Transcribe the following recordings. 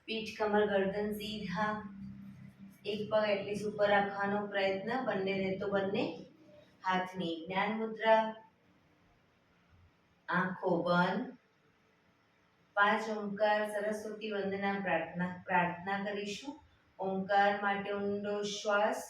પીઠ કમર ગરદન સીધા, એક પગ એટલીસ્ટ ઉપર રાખવાનો પ્રયત્ન, બંનેને તો બંને હાથની જ્ઞાન મુદ્રા, આંખો બંધ. 5 ઓમકાર સરસ્વતી વંદના પ્રાર્થના કરીશું. ઓમકાર માટે ઊંડો શ્વાસ.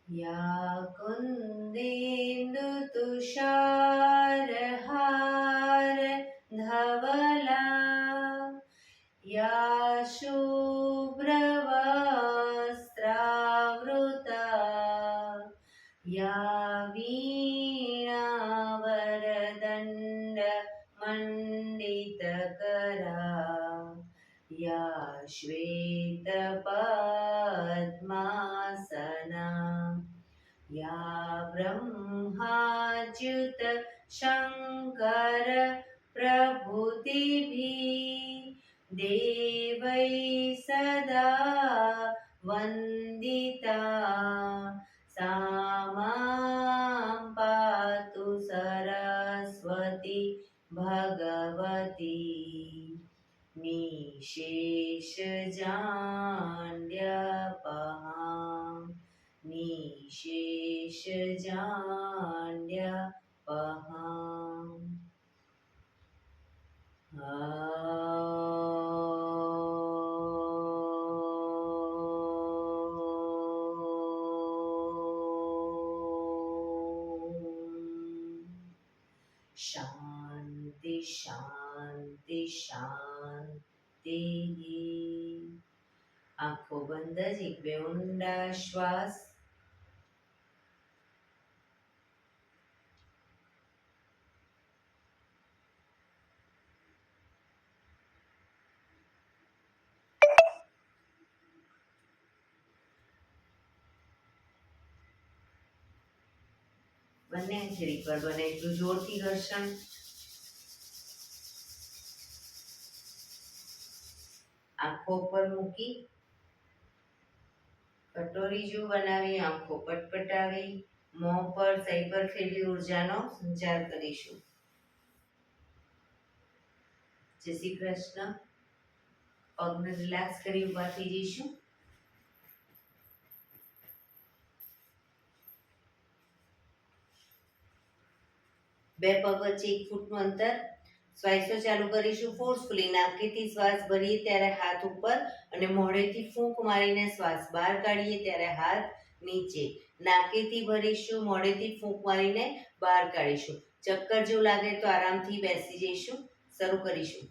या कुन्देन्दुतुषारहार धवला या शुभ्रवस्त्रावृता या वीणावरदण्डमण्डितकरा या श्वेतपद्मासना या ब्रह्माच्युत शङ्कर प्रभृतिभिः देवैः सदा वन्दिता सा मां पातु सरस्वती भगवती निशेषजाड्यपहां निशेषजाड्यपहां शांति शांति शांति. आंखों बंद જ એક બે ઊંડા શ્વાસ. બંને આંચળી પર બને એટલું જોરથી ઘર્ષણ. આંખો પર મૂકી કટોરી જેવું બનાવી આંખો પટપટાવી મોં પર સહી પર ફેરવી ઉર્જાનો સંચાર કરીશું. જય શ્રી કૃષ્ણ. પગને રિલેક્સ કરી ઊભા થઈ જઈશું. બે પગ વચ્ચે 1 ફૂટનું અંતર. શ્વાસો ચાલુ કરીશું ફોર્સફુલી. નાકેથી શ્વાસ ભરીએ ત્યારે હાથ ઉપર અને મોઢેથી ફૂંક મારીને શ્વાસ બહાર કાઢીએ ત્યારે હાથ નીચે. નાકેથી ભરીશું, મોઢેથી ફૂંક મારીને બહાર કાઢીશું. ચક્કર જેવું લાગે તો આરામથી બેસી જઈશું. શરૂ કરીશું.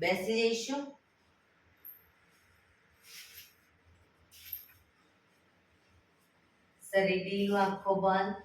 બેસી જઈશું. શરીર ઢીલું, આંખો બંધ.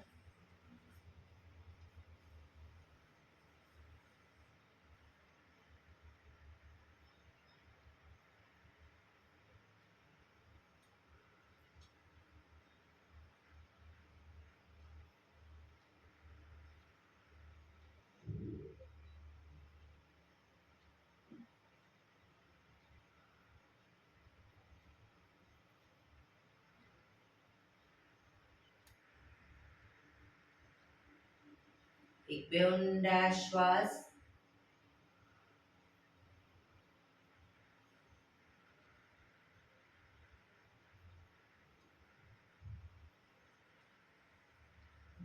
એક બે ઊંડા શ્વાસ.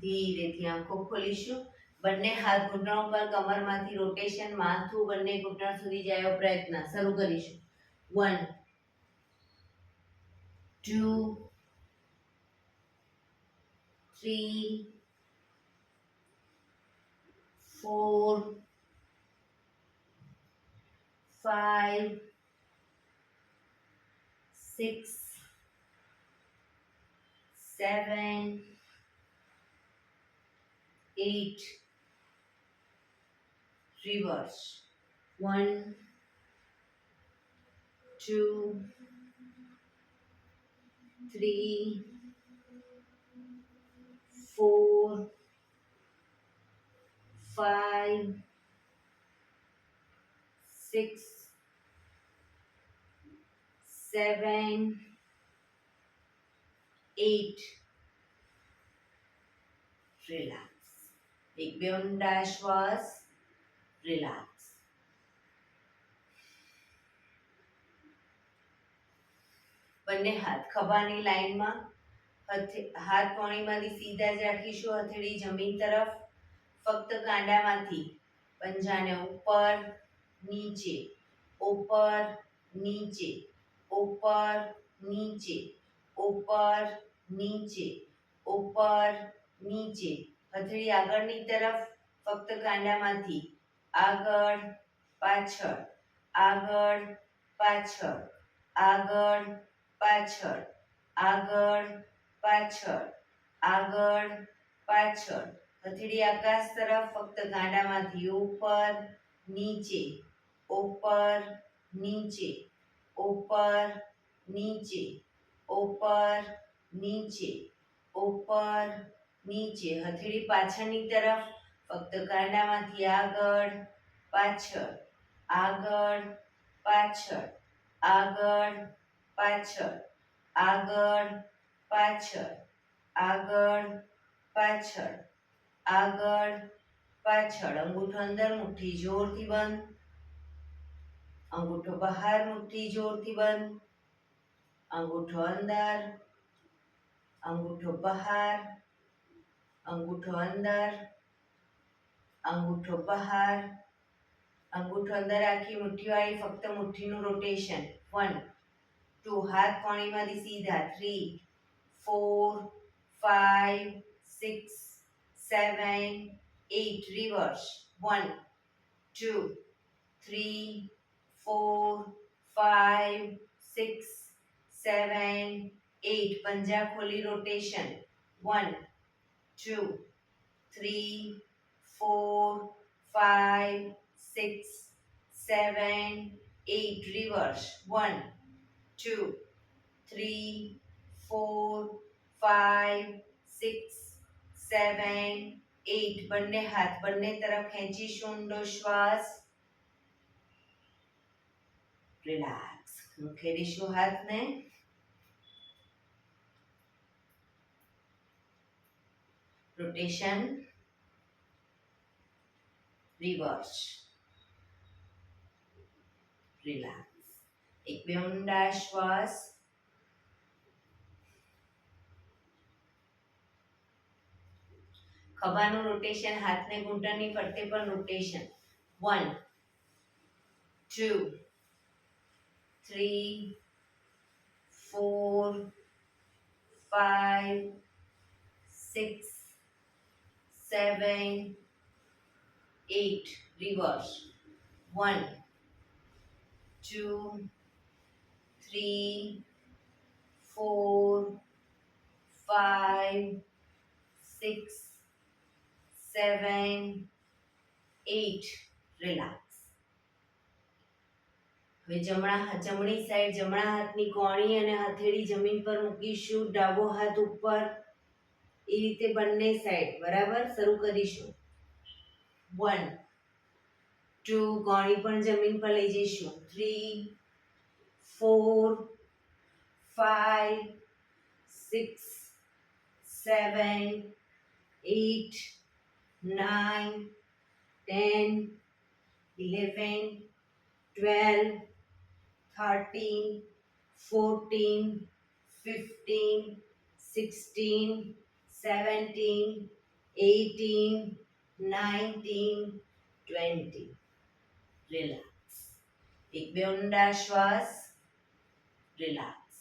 ધીરેથી આંખો ખોલીશું. બંને હાથ ઘૂંટણ પર, કમરમાંથી રોટેશન, માથું બંને ઘૂંટણ સુધી જાય એવો પ્રયત્ન. શરૂ કરીશું. 1 2 3 4 5 6 7 8 reverse. 1 2 3 4 5 6 7 8 રિલેક્સ. એક બે ઊંડા શ્વાસ. રિલેક્સ. બંને હાથ ખભાની લાઈનમાં, હાથ કોણીમાંથી સીધા જ રાખીશું. હથેળી જમીન તરફ. ફક્ત કાંડામાંથી પંજાને ઉપર નીચે, ઉપર નીચે, ઉપર નીચે, ઉપર નીચે, ઉપર નીચે. હથેળી આગળની તરફ. ફક્ત કાંડામાંથી આગળ પાછળ, આગળ પાછળ, આગળ પાછળ, આગળ પાછળ, આગળ પાછળ. હથેળી આકાશ તરફ. ફક્ત કાંડામાંથી ઉપર નીચે, ઉપર નીચે, ઉપર નીચે, ઉપર નીચે, ઉપર નીચે. હથેળી પાછળની તરફ. ફક્ત કાંડામાંથી આગળ પાછળ, આગળ પાછળ, આગળ પાછળ, આગળ પાછળ, આગળ પાછળ, આગળ પાછળ. અંગૂઠો અંદર, મુઠ્ઠી જોરથી બંધ. અંગૂઠો બહાર, મુઠ્ઠી જોરથી બંધ. અંગૂઠો અંદર, અંગૂઠો બહાર, અંગૂઠો અંદર, અંગૂઠો બહાર. અંગૂઠો અંદર રાખી મુઠ્ઠીવાળી ફક્ત મુઠ્ઠીનું રોટેશન. 1 2 હાથ કોણીમાંથી સીધા. 3 4 5 6 7 8 reverse. 1 2 3 4 5 6 7 8. પંજા ખોલી રોટેશન. 1 2 3 4 5 6 7 8 reverse. 1 2 3 4 5 6 7 8. બંને હાથ બંને તરફ ખેંચીશું. ઊંડો શ્વાસ. રિલેક્સ. મૂકેલીશું હાથને. રોટેશન. રિવર્સ. રિલેક્સ. એક બે ઊંડા શ્વાસ. ખભાનું રોટેશન. હાથને ઘૂંટણની ફરતે પણ રોટેશન. 1 2 3 4 5 6 7 8. Reverse. 1 2 3 4 5 6 7 8 રિલેક્સ. હવે જમણી સાઈડ જમણા હાથની કોણી અને હથેળી જમીન પર મૂકીશું, ડાબો હાથ ઉપર, એ રીતે બંને સાઈડ બરાબર શરૂ કરીશું. 1 2 કોણી પણ જમીન પર લઈ જઈશું. 3 4 5 6 7 8 9 10 11 12 13 14 15 16 17 18 19 20. રિલેક્સ. એક બે ઊંડા શ્વાસ. રિલેક્સ.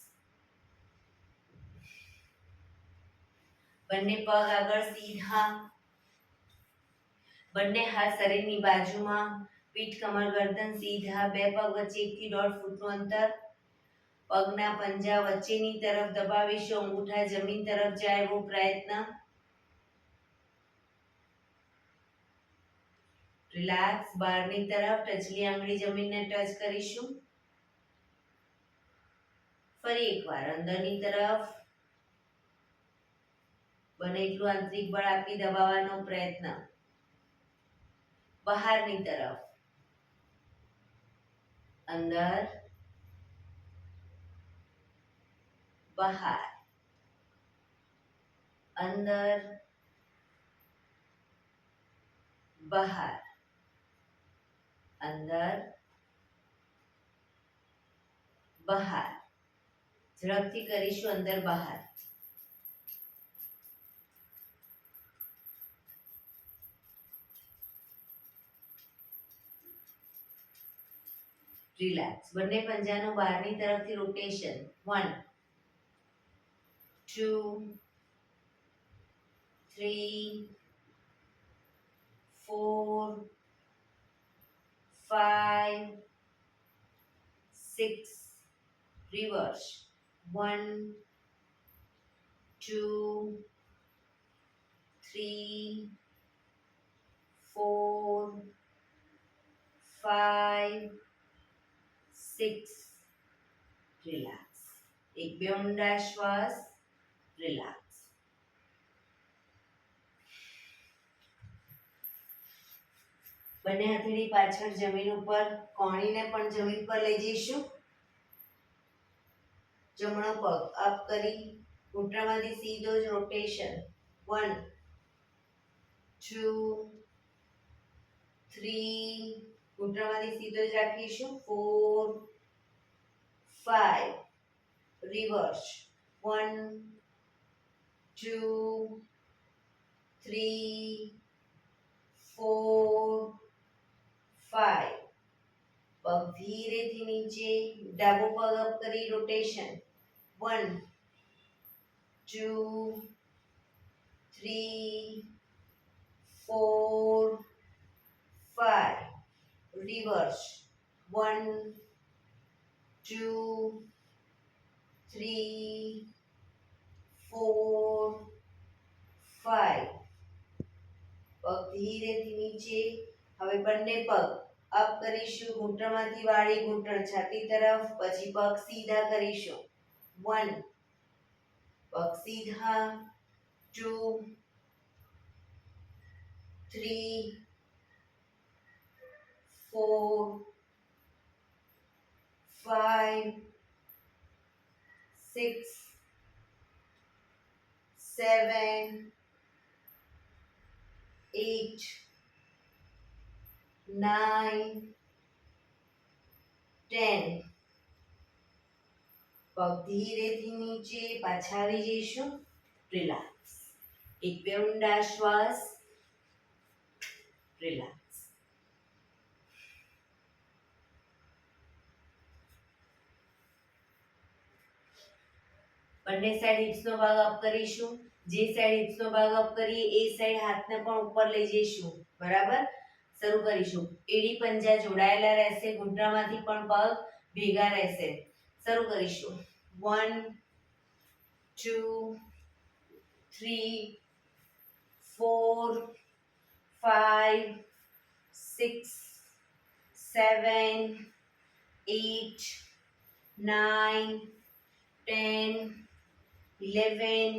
બંને પગ આગળ સીધા, બંને હાથ શરીરની બાજુમાં, પીઠ કમર ગરદન સીધા, બે પગ વચ્ચે 1 થી 1.5 ફૂટનું અંતર. પગના પંજા વચ્ચેની તરફ દબાવીશું, અંગૂઠા જમીન તરફ જાય એવો પ્રયત્ન. રિલેક્સ. બહારની તરફ ટચલી આંગળી જમીનને ટચ કરીશું. ફરી એકવાર અંદરની તરફ બને એટલું આંતરિક બળ આપી દબાવવાનો પ્રયત્ન. બહારની તરફ અંદર બહાર અંદર બહાર અંદર બહાર. ઝડપથી કરીશું અંદર બહાર. રિલેક્સ. બંને પંજાનું બહારની તરફથી રોટેશન. 1 2 3 4 5 6 રિવર્સ. 1 2 3 4 5 6. રિલેક્સ. એક બે ઊંડા શ્વાસ. રિલેક્સ. બંને હથેળી પાછળ જમીન ઉપર, કોણીને પણ જમીન પર લઈ જઈશું. જમણો પગ અપ કરી ઘૂંટણમાંથી સીધો જ રોટેશન. 1 2 3 ઘૂંટણમાંથી સીધો જ રાખીશું. 4 5 રિવર્સ. 1 2 3 4 5. પગ ધીરેથી નીચે, ડાબો પગ અપ કરી રોટેશન. 1 2 3 4 5 રિવર્સ. 1 2 3 4 5. પગ ધીરેથી નીચે. હવે બંને પગ અપ કરીશું, ઘૂંટણમાંથી વાળી ઘૂંટણ છાતી તરફ, પછી પગ સીધા કરીશું. 1 પગ સીધા. 2 3 4 5 6 7 8 9 10. પગ ધીરેથી નીચે, પાછા આવી જઈશું. રિલેક્સ. એક બે ઊંડા શ્વાસ. રિલેક્સ. બંને સાઈડ હિપ્સનો ભાગ અપ કરીશું. જે સાઈડ હિપ્સનો ભાગ અપ કરીએ એ સાઈડ હાથને પણ ઉપર લઈ જઈશું. બરાબર. શરૂ કરીશું. એડી પંજા જોડાયેલા રહેશે, ઘૂંટણમાંથી પણ પગ ભેગા રહેશે. શરૂ કરીશું. 1 2 3 4 5 6 7 8 9 10 11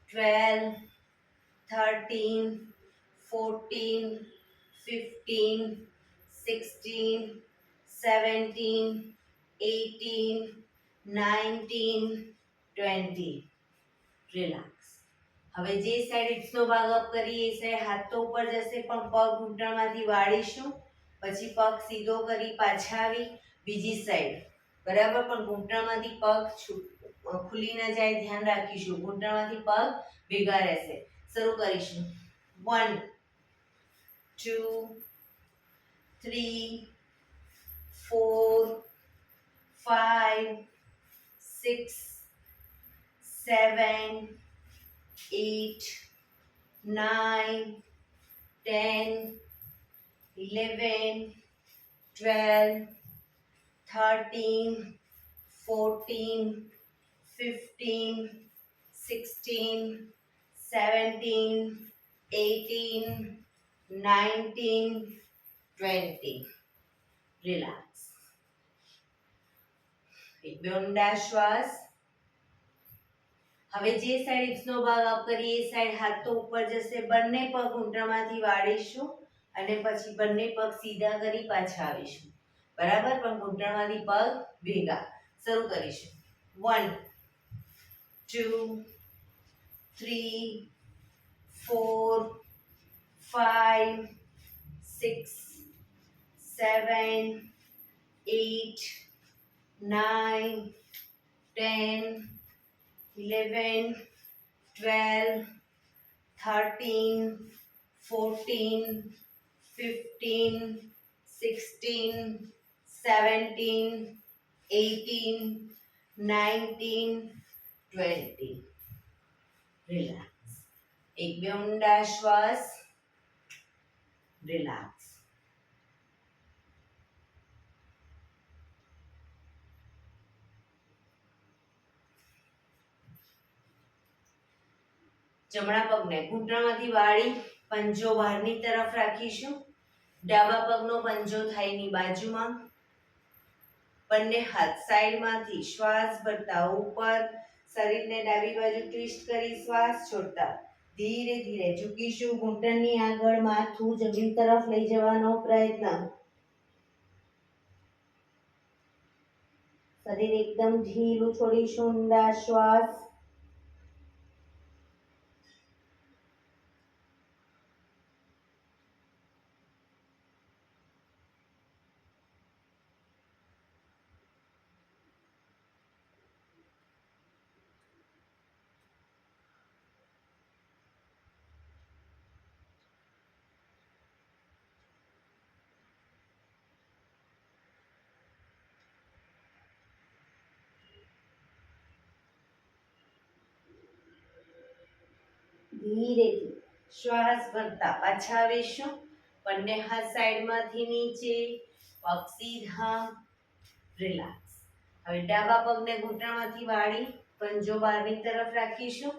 12 13 14 15 16 17 18 19 20. રિલેક્સ. હવે જે સાઈડ હિપ્સનો ભાગ અપ કરીએ એ સાઈડ હાથ તો ઉપર જશે પણ પગ ઘૂંટણમાંથી વાળીશું, પછી પગ સીધો કરી પાછા આવી બીજી સાઈડ, બરાબર, પણ ઘૂંટણમાંથી પગ ખુલી ન જાય ધ્યાન રાખીશું. ઘૂંટણમાંથી પગ ભેગા રહેશે. શરૂ કરીશું. 1 2 3 4 5 6 7 8 9 10 11 12 13 14 15 16 17 18 19 20. રિલેક્સ. એક બે ઊંડા શ્વાસ. હવે જે સાઈડ હિપ્સનો ભાગ અપ કરીએ એ સાઈડ હાથ તો ઉપર જશે, બંને પગ ઘૂંટણમાંથી વાળીશું અને પછી બંને પગ સીધા કરી પાછા આવીશું, બરાબર, પણ ઘૂંટણમાંથી પગ ભેગા. શરૂ કરીશું. 1 2 3 4 5 6 7 8 9 10 11 12 13 14 15 16 17 18 19 20. રિલેક્સ. એક બે ઊંડા શ્વાસ. રિલેક્સ. જમણા પગને ઘૂંટણમાંથી વાળી પંજો બહારની તરફ રાખીશું. ડાબા પગનો પંજો થાઈની બાજુમાં. બંને હાથ સાઈડમાંથી શ્વાસ ભરતા ઉપર, શરીરને ડાબી બાજુ ટ્વિસ્ટ કરી શ્વાસ છોડતા ધીરે ધીરે ઝૂકીશું. ઘૂંટણની આગળ માથું જમીન તરફ લઈ જવાનો પ્રયત્ન. શરીર એકદમ ઢીલું છોડીશું. ઊંડા શ્વાસ. ધીરેથી શ્વાસ ભરતા પાછા આવીશું. બંને હાથ સાઈડમાંથી નીચે, પગ સીધા. રિલેક્સ. હવે ડાબા પગને ઘૂંટણમાંથી વાળી પંજો બહારની તરફ રાખીશું.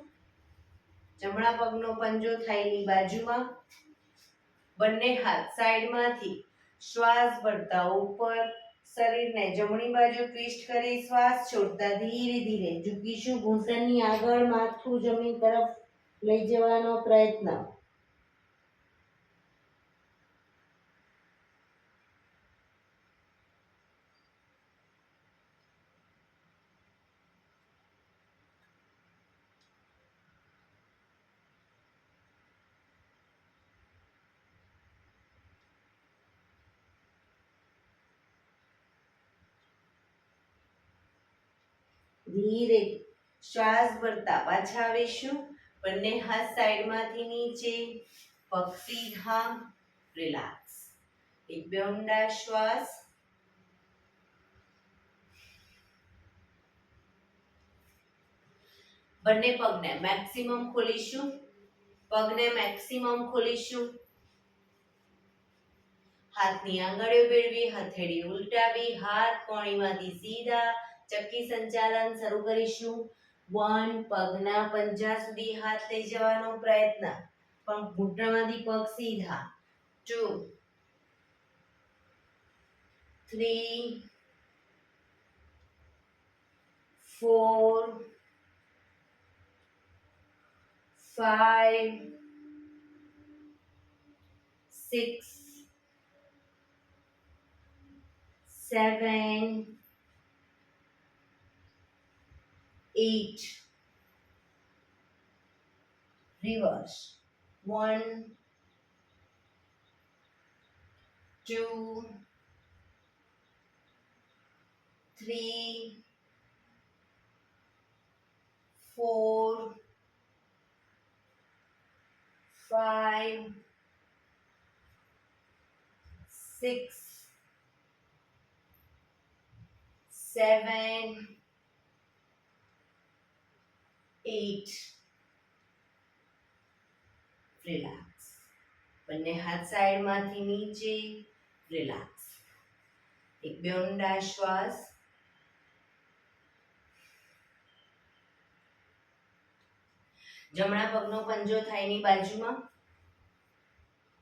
જમણા પગનો પંજો થાઈની બાજુમાં. બંને હાથ સાઈડમાંથી શ્વાસ ભરતા ઉપર, શરીરને જમણી બાજુ ટ્વિસ્ટ કરી શ્વાસ છોડતા ધીરે ધીરે ઝૂકીશું. ઘૂંટણની આગળ માથું જમીન તરફ લઈ જવાનો પ્રયત્ન. ધીરે શ્વાસ ભરતા પાછા આવીશું. બંને હાથ સાઈડમાંથી નીચે, પગ સીધા. રિલેક્સ. એક બે ઊંડા શ્વાસ. બંને પગને મેક્સિમમ ખોલીશું. પગને મેક્સિમમ ખોલીશું. હાથની આંગળીઓ ભેળવી, હથેળી ઉલટાવી, હાથ કોણીમાંથી સીધા, ચક્કી સંચાલન શરૂ કરીશું. 1, પગના પંજા સુધી હાથ લઈ જવાનો પ્રયત્ન, પણ ઘૂંટણમાંથી પગ સીધા. 2, 3, 4, 5, 6, 7, 8. Reverse. 1, 2, 3, 4, 5, 6, 7, 8. રિલેક્સ. બંને હાથ સાઈડમાંથી નીચે. રિલેક્સ. એક બે ઊંડા શ્વાસ. જમણા પગનો પંજો થાઈની બાજુમાં.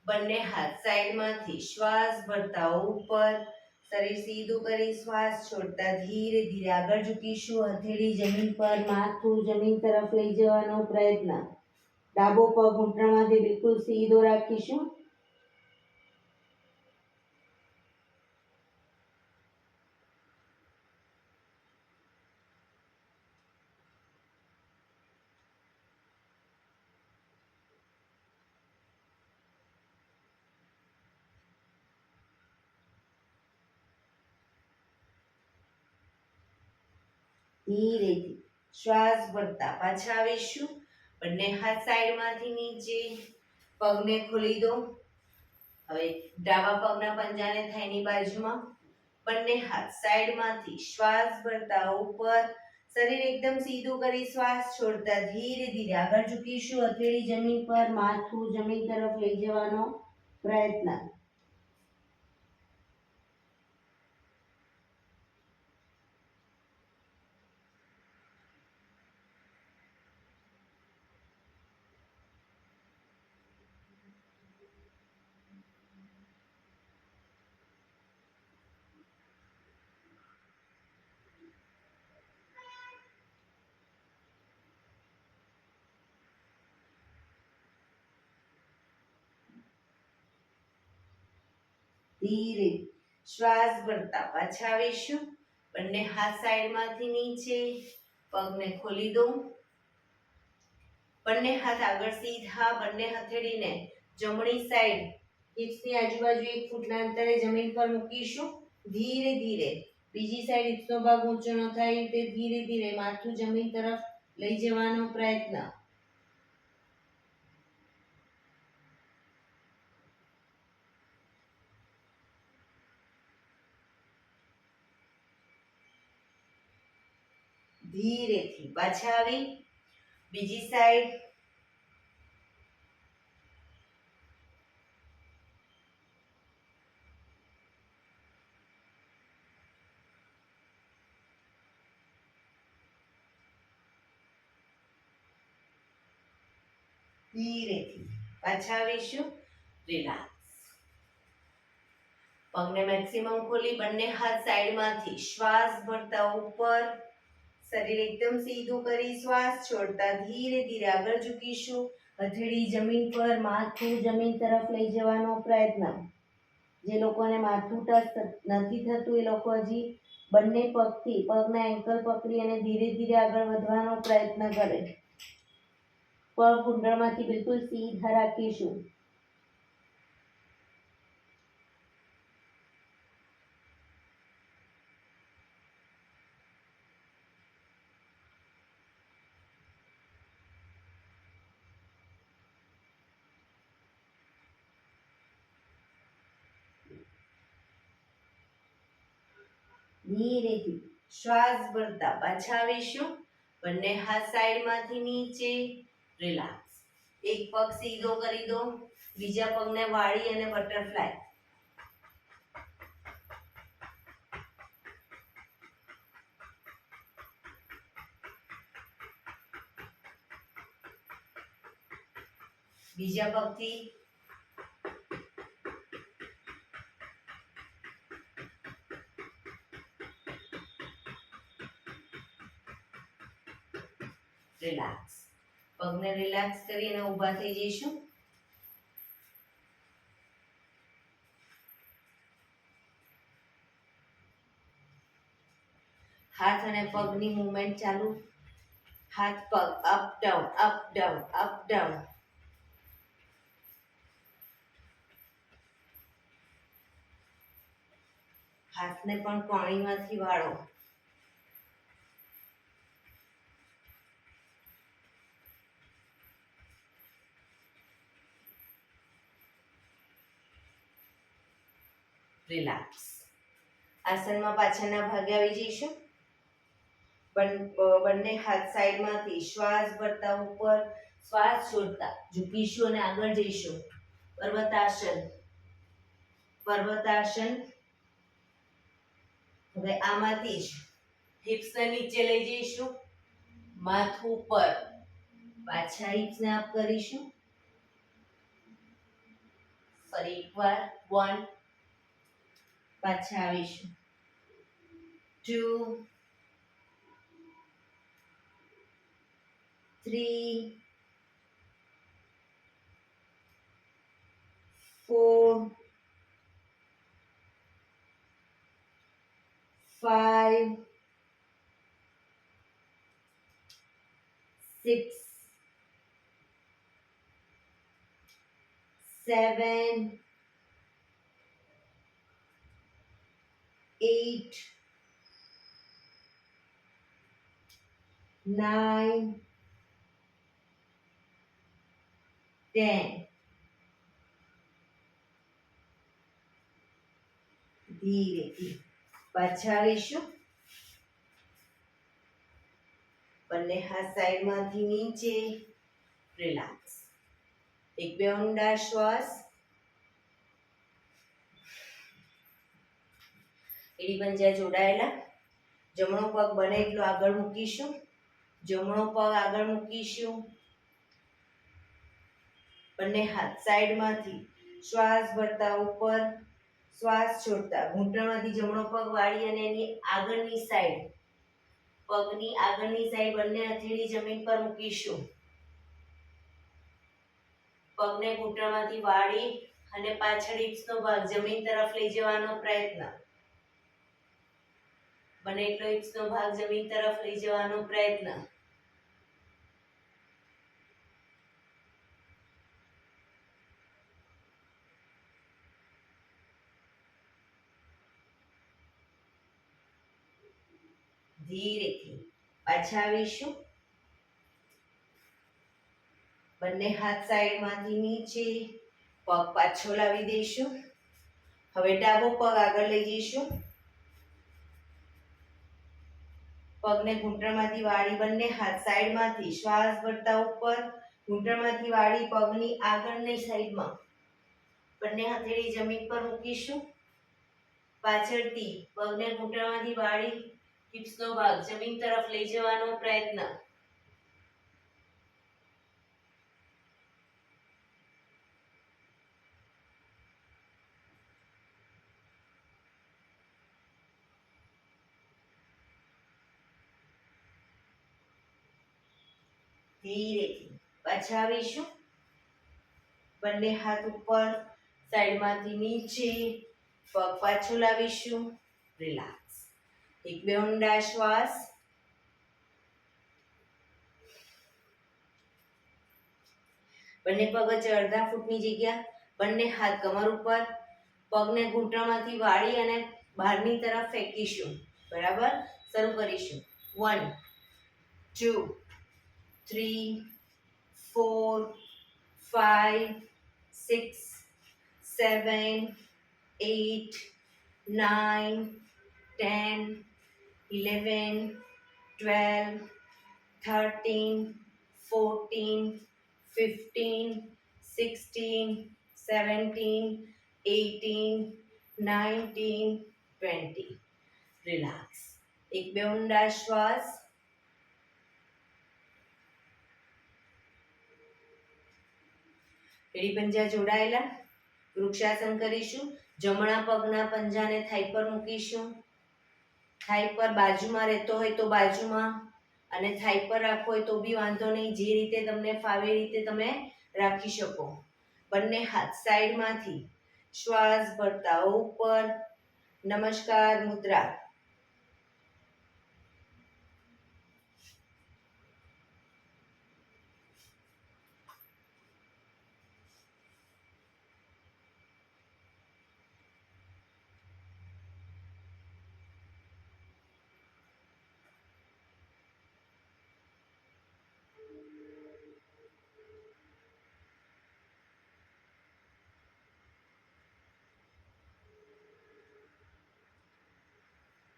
બંને હાથ સાઈડમાંથી શ્વાસ ભરતા ઉપર. શરીર સીધું કરી શ્વાસ છોડતા ધીરે ધીરે આગળ ઝૂકીશું. હથેળી જમીન પર, માથું જમીન તરફ લઈ જવાનો પ્રયત્ન. ડાબો પગ ઘૂંટણમાંથી બિલકુલ સીધો રાખીશું. ધીરેથી શ્વાસ ભરતા પાછા આવીશું. બંને હાથ સાઈડમાંથી નીચે. પગને ખોલી દો. હવે ડાબા પગના પંજાને થાઈની બાજુમાં. બંને હાથ સાઈડમાંથી શ્વાસ ભરતા ઉપર. શરીર એકદમ સીધું કરી શ્વાસ છોડતા ધીરે ધીરે આગળ ઝૂકીશું. હથેળી જમીન પર, માથું જમીન તરફ લઈ જવાનો પ્રયત્ન. ધીરે શ્વાસ ભરતા પાછા આવીશું. બંને હાથ સાઈડમાંથી નીચે. પગને ખોલી દો. બંને હાથ આગળ સીધા. બંને હથેળીને જમણી સાઈડ હિપ્સની આજુબાજુ 1 ફૂટના અંતરે જમીન પર મૂકીશું. ધીરે ધીરે બીજી સાઈડ હિપ્સનો ભાગ ઊંચો ન થાય તે ધીરે ધીરે માથું જમીન તરફ લઈ જવાનો પ્રયત્ન. ધીરેથી પાછા આવી. બીજી સાઈડ. ધીરેથી પાછા આવીશું. રિલેક્સ. પગને મેક્સિમમ ખોલી બંને હાથ સાઈડમાંથી શ્વાસ ભરતા ઉપર. શરીર એકદમ સીધું કરી શ્વાસ છોડતા ધીરે ધીરે આગળ ઝૂકીશું. હથેળી જમીન પર, માથું જમીન તરફ લઈ જવાનો પ્રયત્ન. જે લોકોને માથું ટચ નથી થતું એ લોકો હજી બંને પગથી પગના એન્કલ પકડી અને ધીરે ધીરે આગળ વધવાનો પ્રયત્ન કરે. પગ ઘૂંટણમાંથી બિલકુલ સીધા રાખીશું. ધીરેથી શ્વાસ ભરતા પાછા આવીશું. બંને હાથ સાઈડમાંથી નીચે. રિલેક્સ. એક પગ સીધો કરી દો. બીજા પગને વાળી અને બટરફ્લાય. બીજા પગથી રિલેક્સ. પગને રિલેક્સ કરીને ઊભા થઈ જઈશું. હાથ અને પગની મૂવમેન્ટ ચાલુ. હાથ પગ up down up down up down. હાથને પણ કોણીમાંથી વાળો. રિલેક્સ. આસનમાં પાછળના ભાગે આવી જઈશું. બંને હાથ સાઈડમાંથી શ્વાસ ભરતા ઉપર, શ્વાસ છોડતા ઝૂકીશું અને આગળ જઈશું. પર્વતાસન. પર્વતાસન. હવે આમાંથી જ હિપ્સને નીચે લઈ જઈશું, માથું ઉપર. પાછા હિપ્સને અપ કરીશું. ફરી એકવાર 1, પાછા આવીશું 2, 3, 4, 5, 6, 7, 8, 9, 10. ધીરેથી પાછા આવીશું. બંને હાથ સાઈડમાંથી નીચે. રિલેક્સ. એક બે ઊંડા શ્વાસ. એડી પંજા જોડાયેલા. જમણો પગ બને એટલો આગળ મૂકીશું. જમણો પગ આગળ મૂકીશું. બંને હાથ સાઈડમાંથી શ્વાસ ભરતા ઉપર, શ્વાસ છોડતા ઘૂંટણમાંથી જમણો પગ વાળી અને એની આગળની સાઈડ, પગની આગળની સાઈડ બંને હથેળી જમીન પર મૂકીશું. પગને ઘૂંટણમાંથી વાળી અને પાછળ હિપ્સનો ભાગ જમીન તરફ લઈ જવાનો પ્રયત્ન. બને એટલો હિપ્સનો ભાગ જમીન તરફ લઈ જવાનો પ્રયત્ન. ધીરેથી પાછા આવીશું. બંને હાથ સાઈડમાંથી નીચે, પગ પાછો લાવી દઈશું. હવે ડાબો પગ આગળ લઈ જઈશું. પગને ઘૂંટણમાંથી વાળી બંને હાથ સાઈડમાંથી શ્વાસ ભરતા ઉપર, ઘૂંટણમાંથી વાળી પગની આગળની સાઈડમાં બંને હથેળી જમીન પર મૂકીશું. પાછળથી પગને ઘૂંટણમાંથી વાળી હિપ્સનો ભાગ જમીન તરફ લઈ જવાનો પ્રયત્ન. ધીરેથી પાછા આવીશું. બંને હાથ ઉપર, સાઈડમાંથી નીચે, પગ પાછો લાવીશું. રિલેક્સ. એક બે ઊંડા શ્વાસ. બંને પગ વચ્ચે અડધા ફૂટની જગ્યા. બંને હાથ કમર ઉપર, પગને ઘૂંટણમાંથી વાળી અને બહારની તરફ ફેંકીશું. બરાબર. શરૂ કરીશું. 1, 2, 3, 4, 5, 6, 7, 8, 9, 10, 11, 12, 13, 14, 15, 16, 17, 18, 19, 20. રિલેક્સ. એક બે ઊંડા શ્વાસ. એડી પંજા જોડાયેલા. વૃક્ષાસન કરીશું. જમણા પગના પંજાને થાઈ પર મૂકીશું. થાઈ પર બાજુમાં રહેતો હોય તો બાજુમાં, અને થાઈ પર રાખવો હોય તો બી વાંધો નહીં, જે રીતે તમને ફાવે એ રીતે તમે રાખી શકો. બંને હાથ સાઈડમાંથી શ્વાસ ભરતા ઉપર, નમસ્કાર મુદ્રા.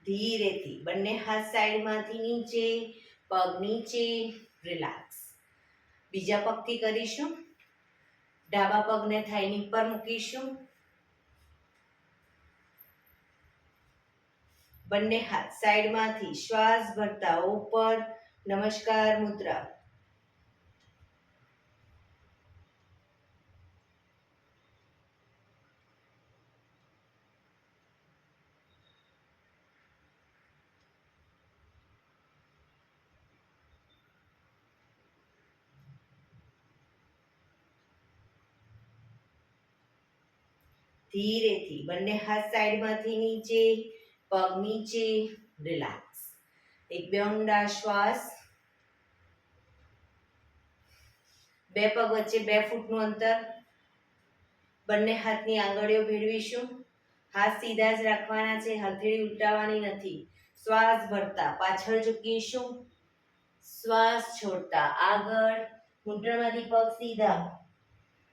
ધીરેથી બંને હાથ સાઈડમાંથી નીચે, પગ નીચે, રિલેક્સ. બીજા પગથી કરીશું. ડાબા પગને થાઈની પર મૂકીશું. બંને હાથ સાઈડમાંથી શ્વાસ ભરતા ઉપર, નમસ્કાર મુદ્રા. ધીરેથી બંને હાથ સાઈડમાંથી નીચે, પગ નીચે, રિલેક્સ. એક બે ઊંડા શ્વાસ. બે પગ વચ્ચે 2 ફૂટનું અંતર. બંને હાથની આંગળીઓ ભેળવીશું. હાથ સીધા જ રાખવાના છે, હથેળી ઉલટાવવાની નથી. શ્વાસ ભરતા પાછળ ઝૂકીશું. શ્વાસ છોડતા આગળ. ઘૂંટણમાંથી પગ સીધા.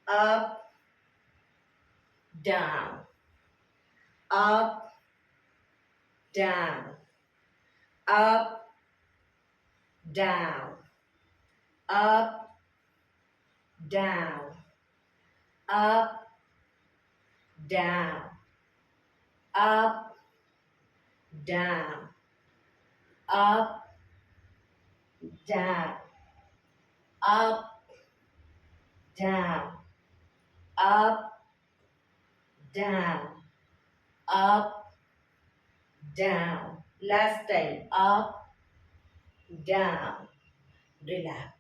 Up, down, up, down, up, down, up, down, up, down, up, down, up, down, up, down, up, down, up, down. Last time. Up, down. Relax.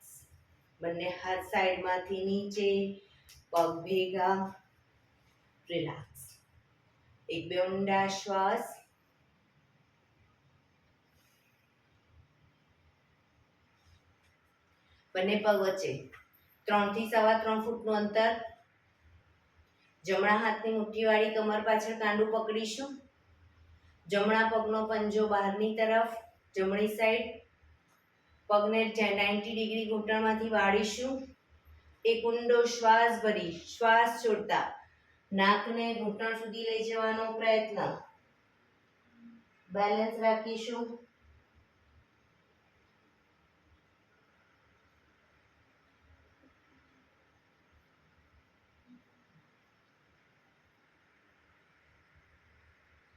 બંને હાથ સાઈડમાંથી નીચે, પગ ભેગા, રિલેક્સ. એક બે ઊંડા શ્વાસ. બંને પગ વચ્ચે 3 થી 3.25 ફૂટનું અંતર. જમણા હાથની મુઠ્ઠીવાળી કમર પાછળ કાંડું પકડીશું. જમણા પગનો પંજો બહારની તરફ, જમણી સાઈડ. પગને 90 ડિગ્રી ઘૂંટણમાંથી વાળીશું. એક ઊંડો શ્વાસ ભરી શ્વાસ છોડતા નાકને ઘૂંટણ સુધી લઈ જવાનો પ્રયત્ન. બેલેન્સ રાખીશું.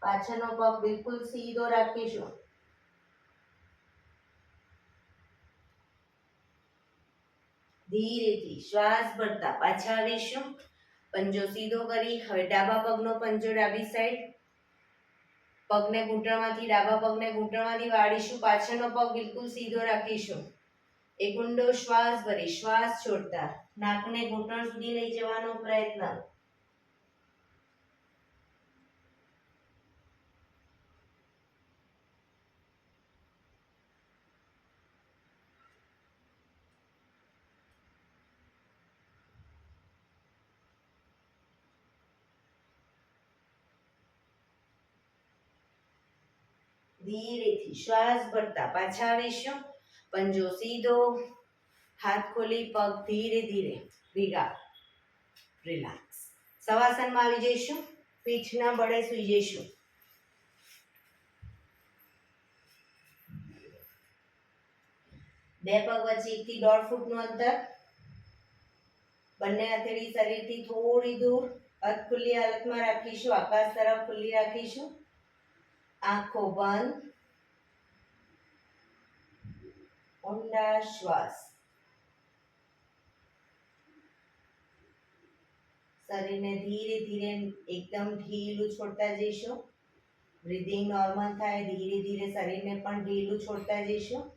પાછળનો પગ બિલકુલ સીધો રાખીશું. ધીરેથી શ્વાસ ભરતા પાછા આવીશું. પંજો સીધો કરી હવે ડાબા પગનો પંજો ડાબી સાઈડ. પગને ઘૂંટણમાંથી ડાબા પગને ઘૂંટણમાંથી વાળીશું. પાછળનો પગ બિલકુલ સીધો રાખીશું. એક ઊંડો શ્વાસ ભરી શ્વાસ છોડતા નાકને ઘૂંટણ સુધી લઈ જવાનો પ્રયત્ન. ધીરેથી શ્વાસ ભરતા પાછા આવીશું. પંજો સીધો, હાથ ખોલી, પગ ધીરે ધીરે ભેગા, રિલેક્સ. શવાસનમાં આવી જઈશું. પીઠના બળે સૂઈ જઈશું. બે પગ વચ્ચે 1 થી 1.5 ફૂટનું અંતર. બંને હથેળી શરીરથી થોડી દૂર. હાથ ખુલ્લી હાલતમાં રાખીશું. આકાશ તરફ ખુલ્લી રાખીશું. આંખો બંધ. ઊંડા શ્વાસ. શરીરને ધીરે ધીરે એકદમ ઢીલું છોડતા જઈશું. બ્રીધિંગ નોર્મલ થાય, ધીરે ધીરે શરીરને પણ ઢીલું છોડતા જઈશું.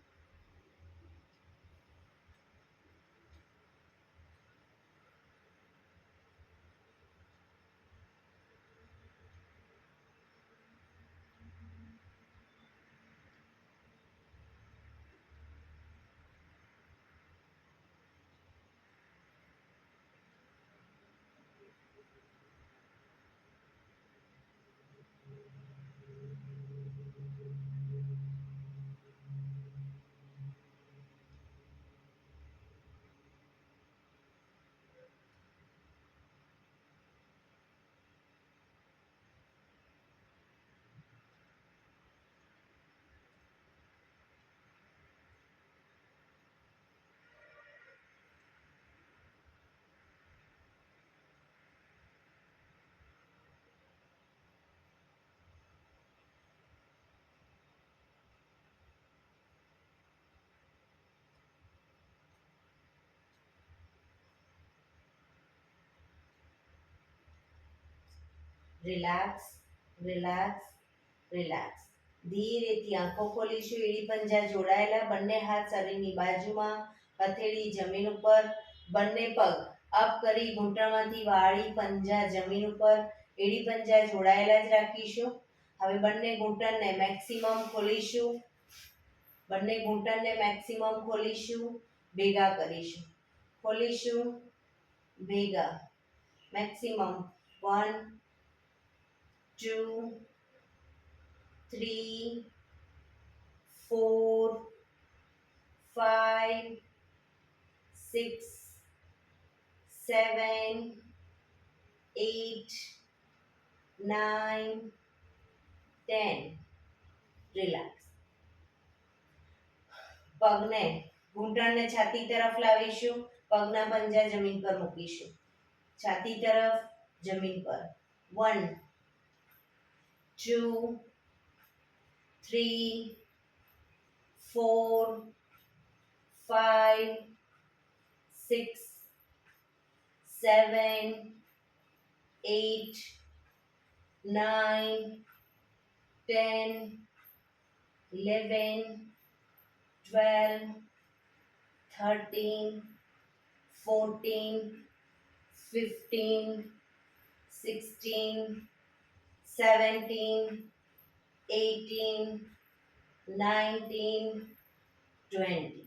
Relax, relax, relax. ધીરેથી આંખો ખોલીશું. એડી પંજા જોડાયેલા, બંને હાથ શરીરની બાજુમાં, હથેળી જમીન ઉપર, બંને પગ અપ કરી ઘૂંટણમાંથી વાળી પંજા જમીન ઉપર, એડી પંજા જોડાયેલા જ રાખીશું. હવે બંને ઘૂંટણને મેક્સિમમ ખોલીશું. બંને ઘૂંટણને મેક્સિમમ ખોલીશું, ભેગા કરીશું. ખોલીશું, ભેગા, મેક્સિમમ. 1 2 3 4 5 6 7 8 9 10. રિલેક્સ. પગને ઘૂંટણને છાતી તરફ લાવીશું. પગના પંજા જમીન પર મૂકીશું. છાતી તરફ, જમીન પર. 1 2 3 4 5 6 7 8 9 10 11 12 13 14 15 16 17 18 19 20.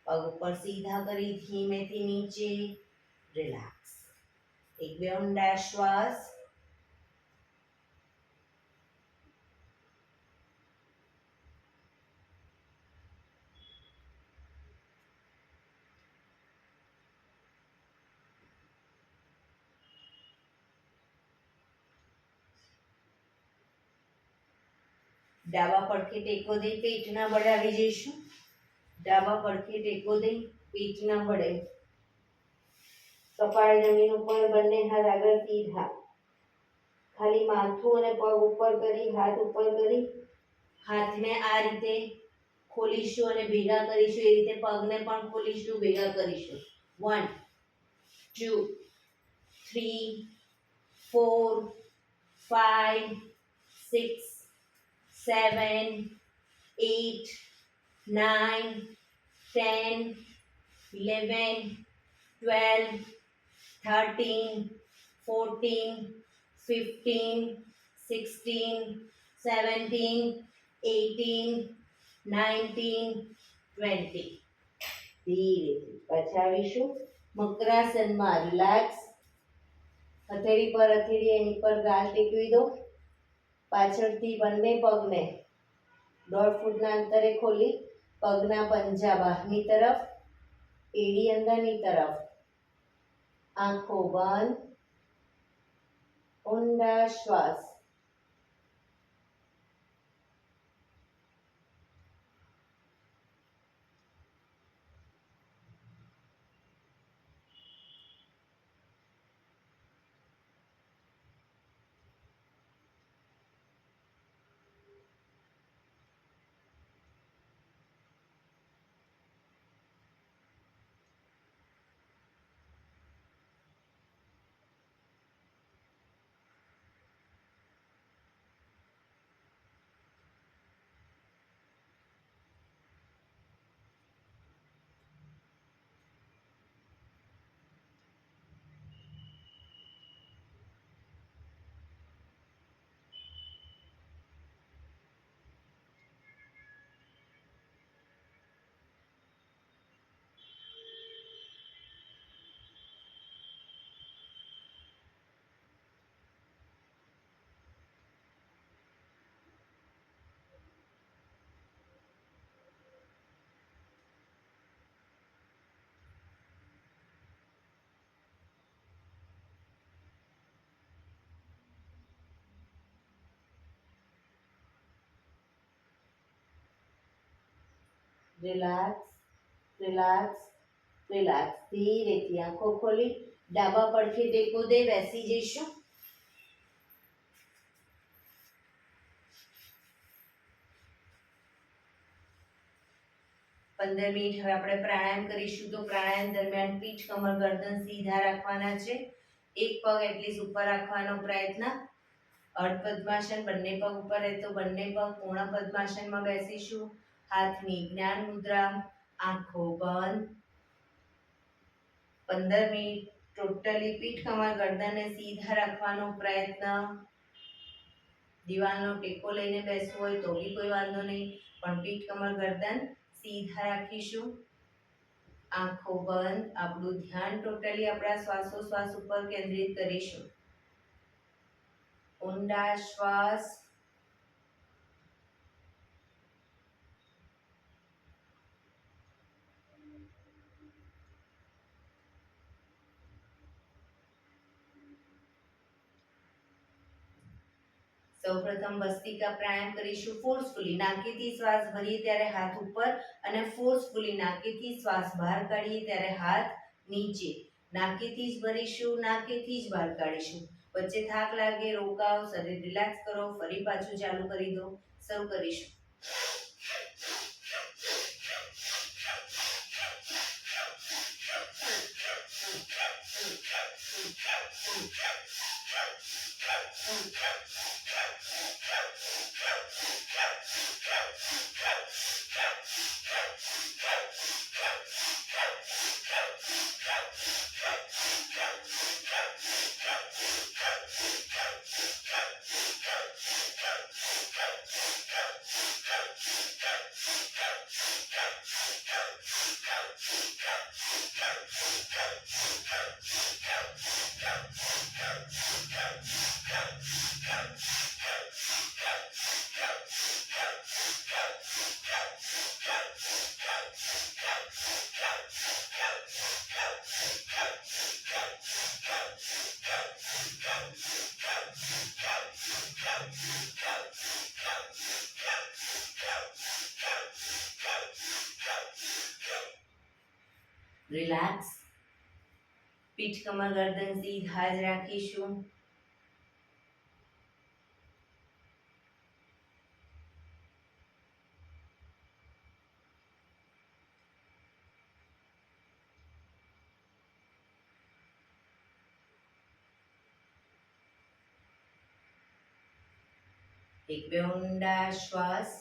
પગ ઉપર સીધા કરી ધીમેથી નીચે. રિલેક્સ. એક બે ઊંડા શ્વાસ. ડાબા પડખે ટેકો દઈ પેટના બળે આવી જઈશું. ડાબા પડખે ટેકો દઈ પેટના બળે. કપાળ જમીન ઉપર, બંને હાથ આગળ સીધા. ખાલી માથું અને પગ ઉપર કરી, હાથ ઉપર કરી, હાથને આ રીતે ખોલીશું અને ભેગા કરીશું. એ રીતે પગને પણ ખોલીશું, ભેગા કરીશું. 1 2 3 4 5 6 7 8 9 10 11 12 13 14 15 16 17 18 19 20. ધીરેથી પાછા આવીશું મકરાસનમાં. રિલેક્સ. હથેળી પર હથેળી એની પર ગાલ ટેકવી દો. પાછળથી બંને પગને 1.5 ફૂટના અંતરે ખોલી પગના પંજા બહારની તરફ, એડી અંદરની તરફ. આંખો બંધ. ઊંડા શ્વાસ. Relax, relax, relax. ધીરેથી આંખો ખોલી ડાબા પડખે ટેકો દે બેસી જઈશું. 15 મિનિટ હવે આપણે પ્રાણાયામ કરીશું. તો પ્રાણાયામ દરમિયાન પીઠ, કમર, ગરદન સીધા રાખવાના છે. એક પગ એટલીસ્ટ ઉપર રાખવાનો પ્રયત્ન. અર્ધ પદ્માસન, બંને પગ ઉપર રહે તો બંને પગ પૂર્ણ પદ્માસનમાં બેસીશું. હાથની જ્ઞાન મુદ્રા, આંખો બંધ. 15 મિનિટ ટોટલી પીઠ, કમર, ગરદનને સીધા રાખવાનો પ્રયત્ન. દિવાલનો ટેકો લઈને બેસવું હોય તો બી કોઈ વાંધો નહીં, પણ પીઠ, કમર, ગરદન સીધા રાખીશું. આંખો બંધ. આપણું ધ્યાન ટોટલી આપણા શ્વાસોશ્વાસ ઉપર કેન્દ્રિત કરીશું. ઊંડા શ્વાસ. સૌપ્રથમ ભસ્ત્રિકા પ્રાણાયામ કરીશું. ફોર્સફુલી નાકેથી શ્વાસ ભરીએ ત્યારે હાથ ઉપર અને ફોર્સફુલી નાકેથી શ્વાસ બહાર કાઢીએ ત્યારે હાથ નીચે. નાકેથી જ ભરીશું, નાકેથી જ બહાર કાઢીશું. વચ્ચે થાક લાગે રોકાવ, શરીર રિલેક્સ કરો, ફરી પાછું ચાલુ કરી દો. શરૂ કરીશું. રિલેક્સ. પીઠ, કમર, ગરદન સીધા જ રાખીશું. એક બે ઊંડા શ્વાસ.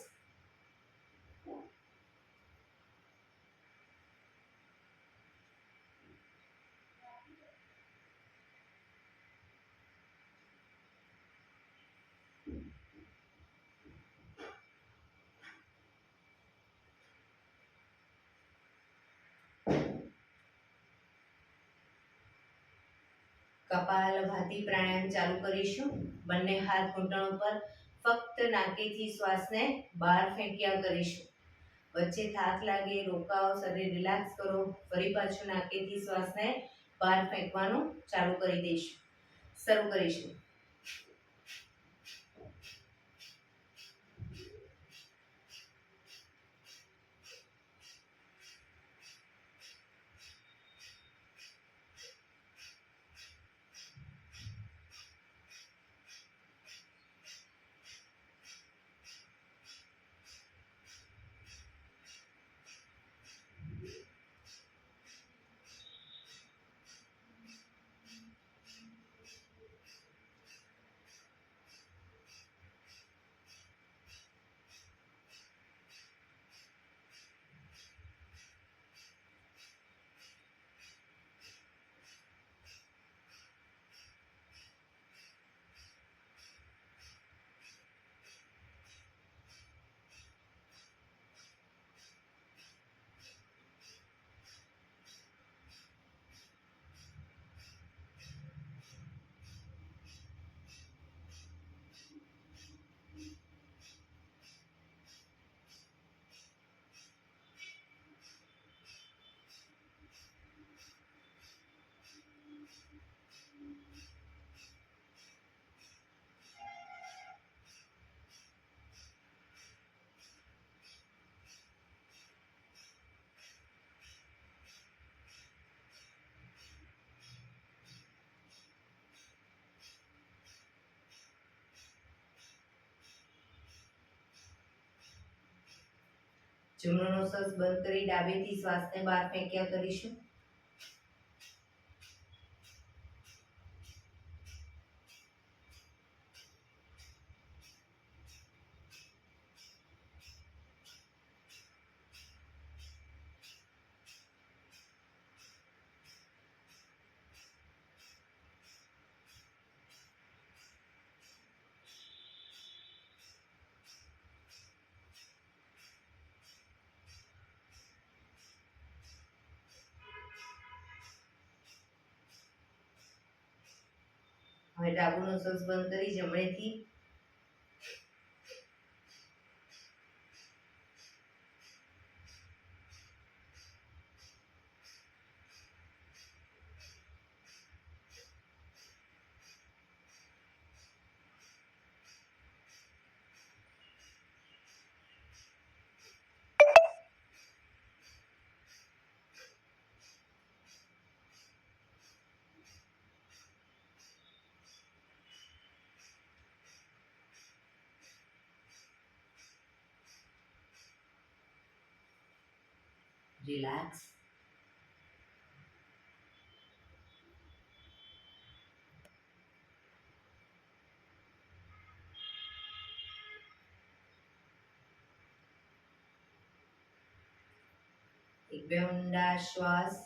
કપાલભાતિ પ્રાણાયામ ચાલુ કરીશું. બંને હાથ ઘૂંટણ ઉપર. ફક્ત નાકેથી શ્વાસને બહાર ફેંક્યા કરીશું. વચ્ચે થાક લાગે રોકાવ, શરીર રિલેક્સ કરો, ફરી પાછું નાકેથી શ્વાસને બહાર ફેંકવાનું ચાલુ કરી દઈશું. શરૂ કરીશું. જમણો નોસસ બંધ કરી ડાબેથી શ્વાસને બહાર ફેંક્યા કરીશું. હવે ડાબુ નોસસ બંધ કરી જમણેથી રિલેક્સ. એક બે ઊંડા શ્વાસ.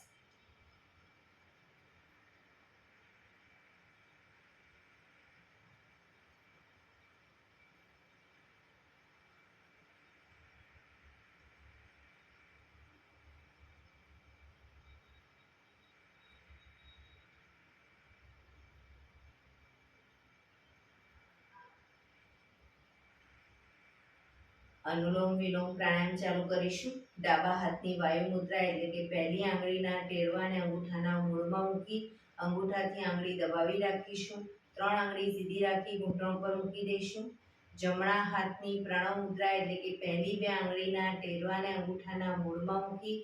અનુલોમ વિલોમ પ્રાણાયામ ચાલુ કરીશું. ડાબા હાથની વાયુ મુદ્રા એટલે કે પહેલી આંગળીના ટેરવાને અંગૂઠાના મૂળમાં મૂકી અંગૂઠાથી આંગળી દબાવી રાખીશું. 3 આંગળી સીધી રાખી ઘૂંટણ પર મૂકી દઈશું. જમણા હાથની પ્રણવ મુદ્રા એટલે કે પહેલી 2 આંગળીના ટેરવાને અંગૂઠાના મૂળમાં મૂકી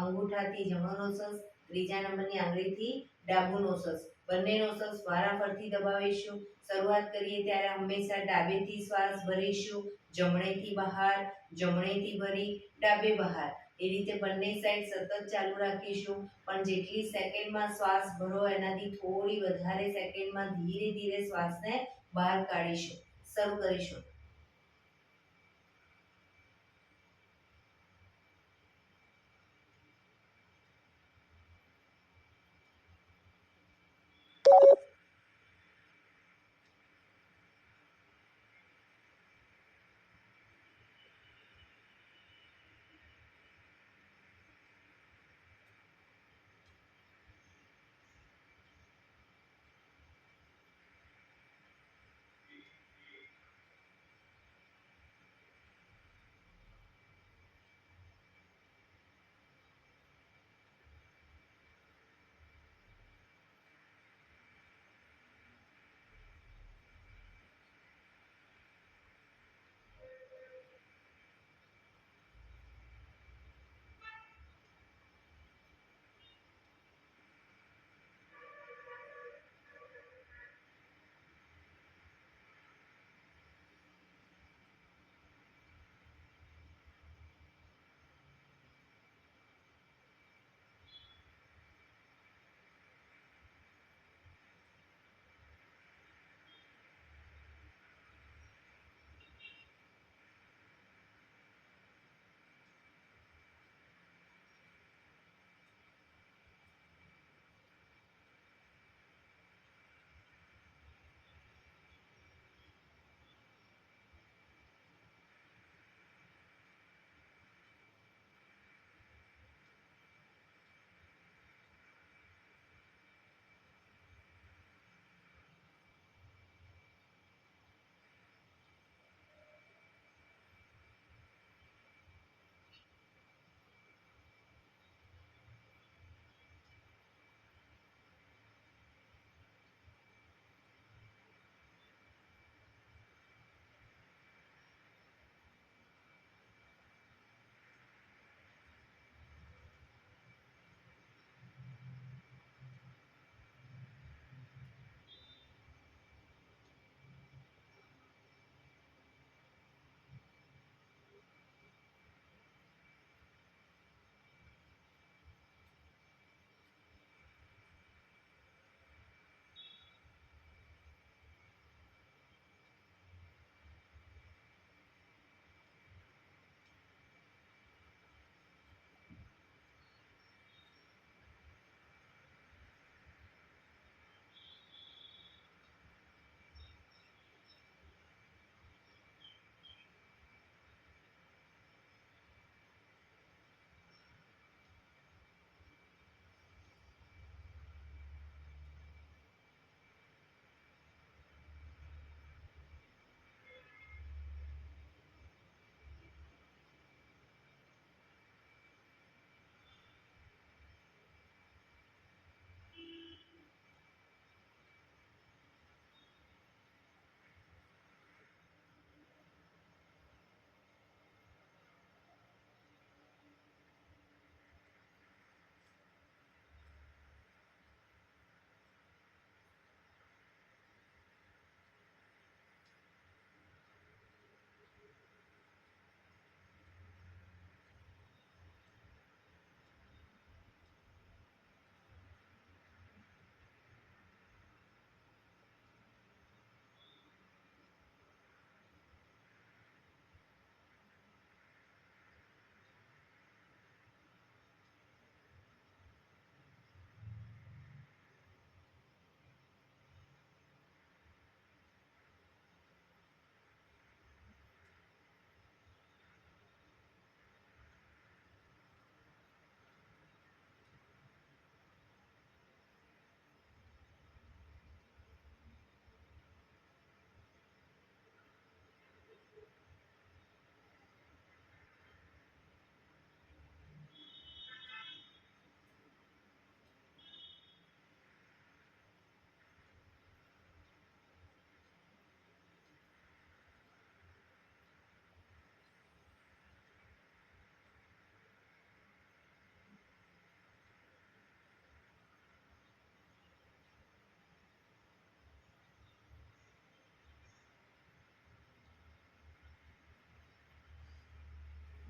અંગૂઠાથી જમણો નોસસ, ત્રીજા નંબરની આંગળીથી ડાબુ નોસસ, બંને નોસસ વારાફરતી દબાવીશું. શરૂઆત કરીએ ત્યારે હંમેશા ડાબેથી શ્વાસ ભરીશું, જમણેથી બહાર, જમણેથી ભરી ડાબે બહાર. એ રીતે બંને સાઈડ સતત ચાલુ રાખીશું. પણ જેટલી સેકન્ડમાં શ્વાસ ભરો એનાથી થોડી વધારે સેકન્ડમાં ધીરે ધીરે શ્વાસને બહાર કાઢીશું. શરૂ કરીશું.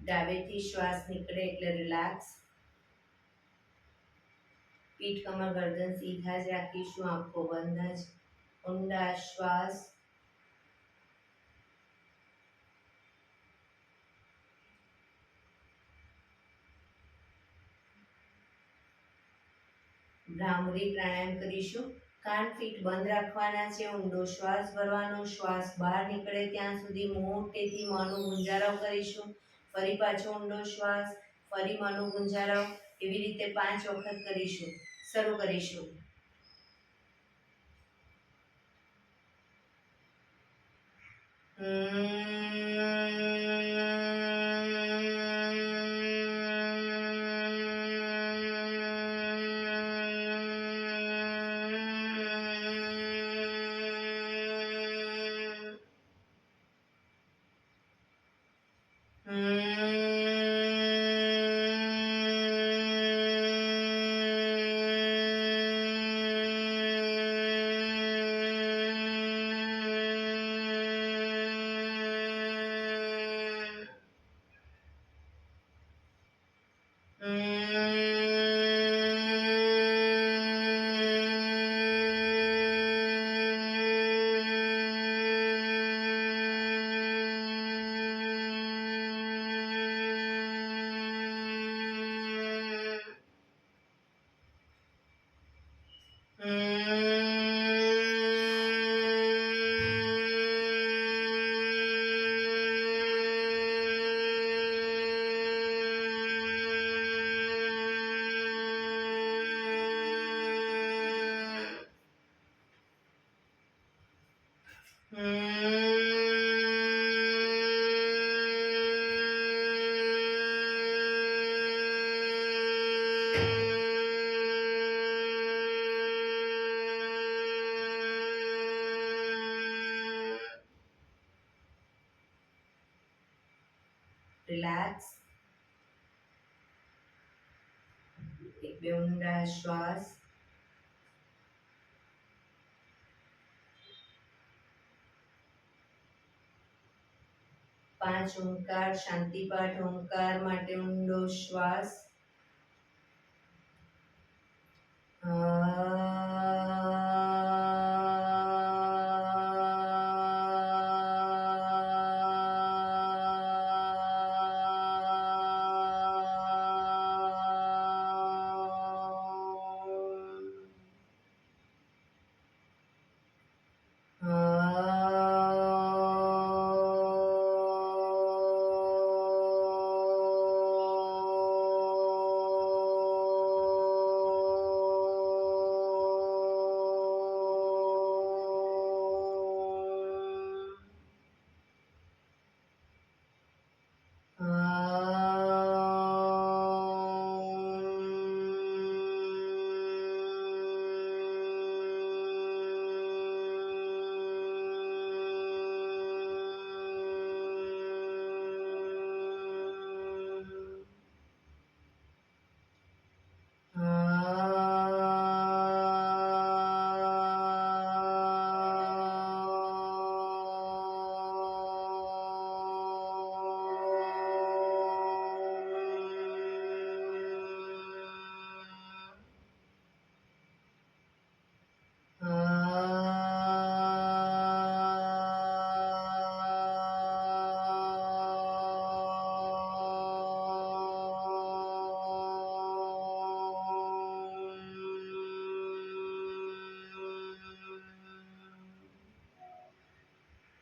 ડાબેથી શ્વાસ નીકળે એટલે રિલેક્સ. પીઠ કમર ગરદન સીધા જ રાખીશું, આંખો બંધ જ. ઊંડા શ્વાસ. ભ્રામરી પ્રાણાયામ કરીશું. કાન ફીટ બંધ રાખવાના છે. ઊંડો શ્વાસ ભરવાનો. શ્વાસ બહાર નીકળે ત્યાં સુધી મોટેથી મોંનો ગુંજારાવ કરીશું. ફરી પાછો ઊંડો શ્વાસ. ફરી મોંનો ગુંજારાવ. એવી રીતે 5 વખત કરીશું. શરૂ કરીશું. રિલેક્સ. એક બે ઊંડા શ્વાસ. પાંચ ઓંકાર શાંતિ પાઠ. ઓંકાર માટે ઊંડો શ્વાસ.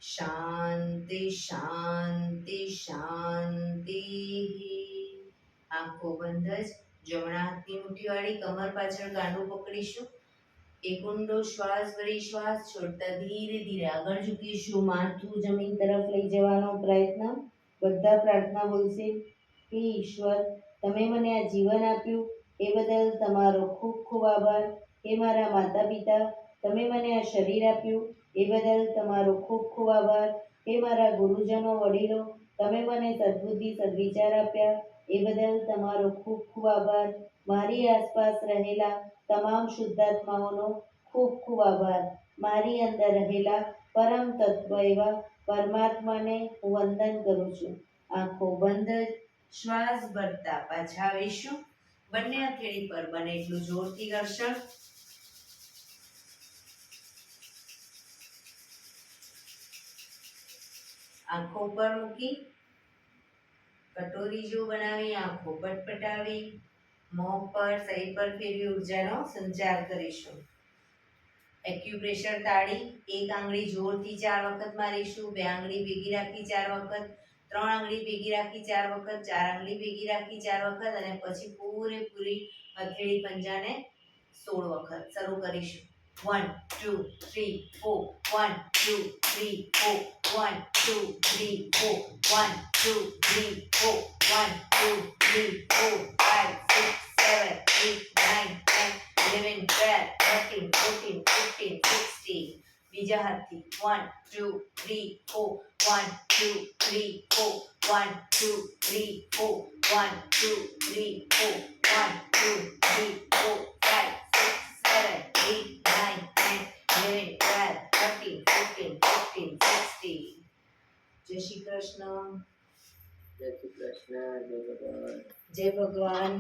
શાંતિ શાંતિ શાંતિ. આંખો બંધ જ. જમણા હાથની મુઠ્ઠી વાળી કમર પાછળ ગાંડું પકડીશું. એક ઊંડો શ્વાસ ભરી શ્વાસ છોડતા ધીરે ધીરે આગળ ઝૂકીશું. માથું જમીન તરફ લઈ જવાનો પ્રયત્ન. બધા પ્રાર્થના બોલશે. હે ઈશ્વર, તમે મને આ જીવન આપ્યું એ બદલ તમારો ખૂબ ખૂબ આભાર. હે મારા માતા પિતા, તમે મને આ શરીર આપ્યું એ બદલ તમારો ખૂબ ખૂબ આભાર. હે મારા ગુરુજનો વડીલો, તમે મને સદબુદ્ધિ સદવિચાર આપ્યા એ બદલ તમારો ખૂબ ખૂબ આભાર. મારી આસપાસ રહેલા તમામ શુદ્ધાત્માઓનો ખૂબ ખૂબ આભાર. મારી અંદર રહેલા પરમ તત્વ એવા પરમાત્માને હું વંદન કરું છું. આંખો બંધ જ શ્વાસ ભરતા પાછા આવીશું. બંને હથેળી પર બને એટલું જોરથી ઘર્ષણ. આંખો પર મૂકી કટોરી જેવું બનાવી આંખો પટપટાવી મોં પર શરીર પર ફેરવી ઉર્જાનો સંચાર કરીશું. એક્યુપ્રેશર તાળી. એક આંગળી જોરથી 4 વખત મારીશું. 2 આંગળી ભેગી રાખી 4 વખત. 3 આંગળી ભેગી રાખી 4 વખત. 4 આંગળી ભેગી રાખી 4 વખત અને પછી પૂરેપૂરી હથેળી પંજાને 16 વખત. શરૂ કરીશું. 1 2 3 4 1 2 3 4 1 2 3 4 1 2 3 4 1 2 3 4 5 6 7 8 9 10 11 12 13 14 15 16. બીજા હાથથી 1 2 3 4 1 2 3 4 1 2 3 4 1 2 3 4 1 2 3 4 5 6 7 8 9 10 11 12 13 14 15 16. જય શ્રી કૃષ્ણ. જય શ્રી કૃષ્ણ. જય ભગવાન. જય ભગવાન.